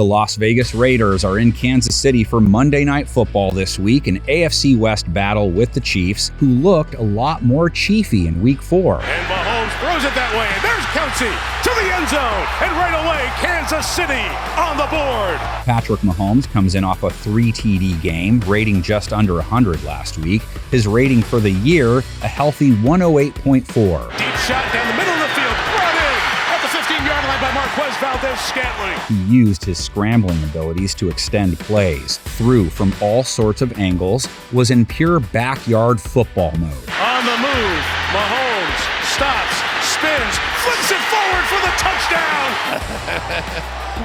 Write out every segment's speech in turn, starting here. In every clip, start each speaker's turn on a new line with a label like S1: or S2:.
S1: The Las Vegas Raiders are in Kansas City for Monday Night Football this week, an AFC West battle with the Chiefs, who looked a lot more Chiefy in Week 4.
S2: And Mahomes throws it that way, and there's Kelsey to the end zone, and right away, Kansas City on the board.
S1: Patrick Mahomes comes in off a 3 TD game, rating just under 100 last week. His rating for the year, a healthy 108.4.
S2: Deep shot down the middle of the field, brought in at the 15-yard line by Marquez Valdez-Scantling.
S1: He used his scrambling abilities to extend plays, threw from all sorts of angles, was in pure backyard football mode.
S2: On the move, Mahomes stops, spins, flips it forward for the touchdown.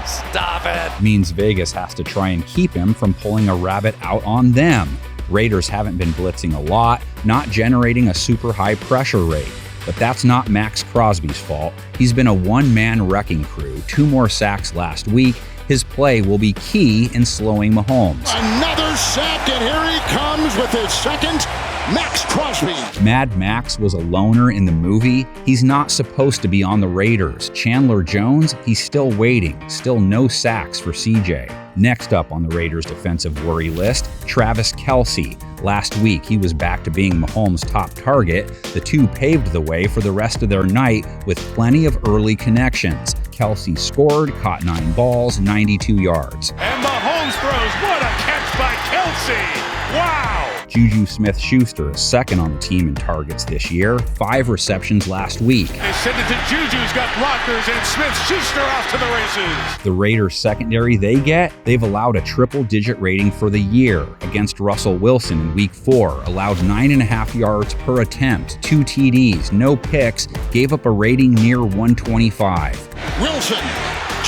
S3: Stop it.
S1: Means Vegas has to try and keep him from pulling a rabbit out on them. Raiders haven't been blitzing a lot, not generating a super high pressure rate. But that's not Maxx CROSBY's fault. He's been a one-man wrecking crew, 2 more sacks last week. His play will be key in slowing Mahomes.
S4: Another sack, and here he comes with his second. MAXX CROSBY.
S1: Mad Max was a loner in the movie. He's not supposed to be on the Raiders. Chandler Jones, he's still waiting. Still no sacks for CJ. Next up on the Raiders' defensive worry list, Travis Kelce. Last week, he was back to being Mahomes' top target. The two paved the way for the rest of their night with plenty of early connections. Kelce scored, caught 9 balls, 92 yards.
S2: And Mahomes throws. What a catch by Kelce. Wow.
S1: Juju Smith-Schuster is second on the team in targets this year, 5 receptions last week.
S2: They send it to Juju's got blockers, and Smith-Schuster off to the races.
S1: The Raiders secondary they've allowed a triple-digit rating for the year against Russell Wilson in Week 4, allowed 9.5 yards per attempt, 2 TDs, no picks, gave up a rating near 125.
S4: Wilson,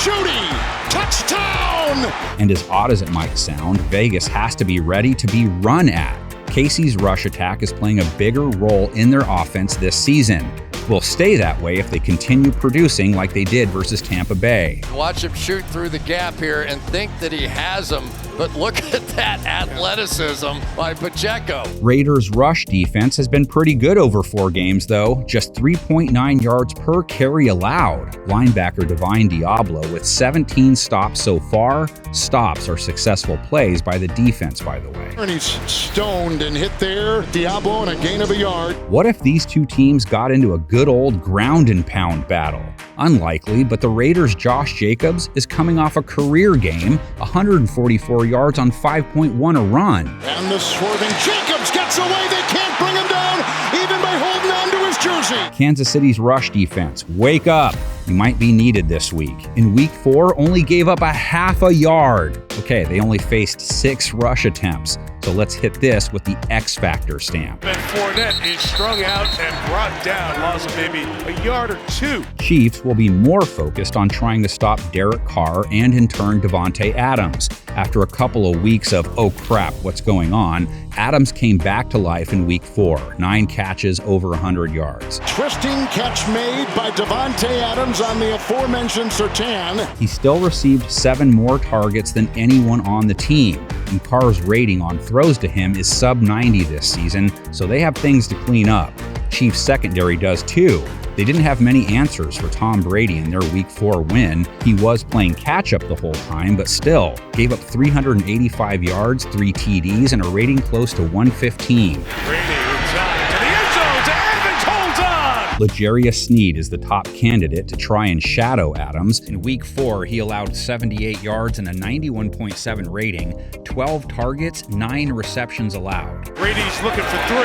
S4: Judy, touchdown!
S1: And as odd as it might sound, Vegas has to be ready to be run at. Casey's rush attack is playing a bigger role in their offense this season. Will stay that way if they continue producing like they did versus Tampa Bay.
S3: Watch him shoot through the gap here and think that he has him, but look at that athleticism by Pacheco.
S1: Raiders' rush defense has been pretty good over 4 games, though. Just 3.9 yards per carry allowed. Linebacker Divine Diablo with 17 stops so far. Stops are successful plays by the defense, by the way.
S4: And he's stoned and hit there. Diablo and a gain of a yard.
S1: What if these two teams got into a good old ground and pound battle? Unlikely, but the Raiders' Josh Jacobs is coming off a career game, 144 yards on 5.1 a run.
S4: And the swerving Jacobs gets away. They can't bring him down, even by holding on to his jersey.
S1: Kansas City's rush defense, wake up. You might be needed this week. In Week 4, only gave up a half a yard. Okay, they only faced 6 rush attempts. So let's hit this with the X Factor stamp.
S2: And Fournette is strung out and brought down, loss of maybe a yard or 2.
S1: Chiefs will be more focused on trying to stop Derek Carr and in turn Davante Adams. After a couple of weeks of, oh crap, what's going on, Adams came back to life in Week 4, 9 catches over 100 yards.
S4: Twisting catch made by Davante Adams on the aforementioned Surtain.
S1: He still received 7 more targets than anyone on the team, and Carr's rating on throws to him is sub 90 this season, so they have things to clean up. Chiefs secondary does too. They didn't have many answers for Tom Brady in their Week 4 win. He was playing catch-up the whole time, but still gave up 385 yards, 3 TDs, and a rating close to 115.
S2: Brady inside to the end zone, to Evans, holds on!
S1: L'Jarius Sneed is the top candidate to try and shadow Adams. In Week 4, he allowed 78 yards and a 91.7 rating, 12 targets, 9 receptions allowed.
S2: Brady's looking for 3.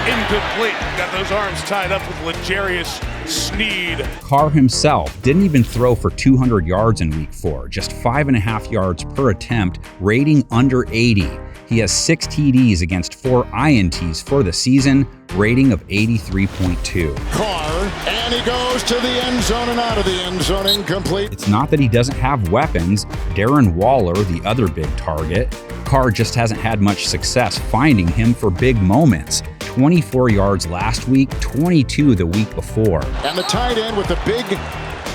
S2: Incomplete. Got those arms tied up with L'Jarius Sneed.
S1: Carr himself didn't even throw for 200 yards in Week 4, just 5.5 yards per attempt, rating under 80. He has 6 TDs against 4 INTs for the season, rating of 83.2.
S4: Carr, and he goes to the end zone and out of the end zone, incomplete.
S1: It's not that he doesn't have weapons. Darren Waller, the other big target. Carr just hasn't had much success finding him for big moments. 24 yards last week, 22 the week before.
S4: And the tight end with the big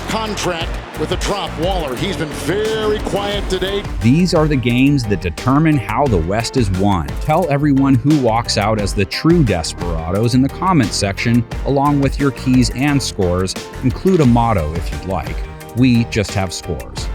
S4: contract with the drop, Waller. He's been very quiet today.
S1: These are the games that determine how the West is won. Tell everyone who walks out as the true desperados in the comments section, along with your keys and scores. Include a motto if you'd like. We just have scores.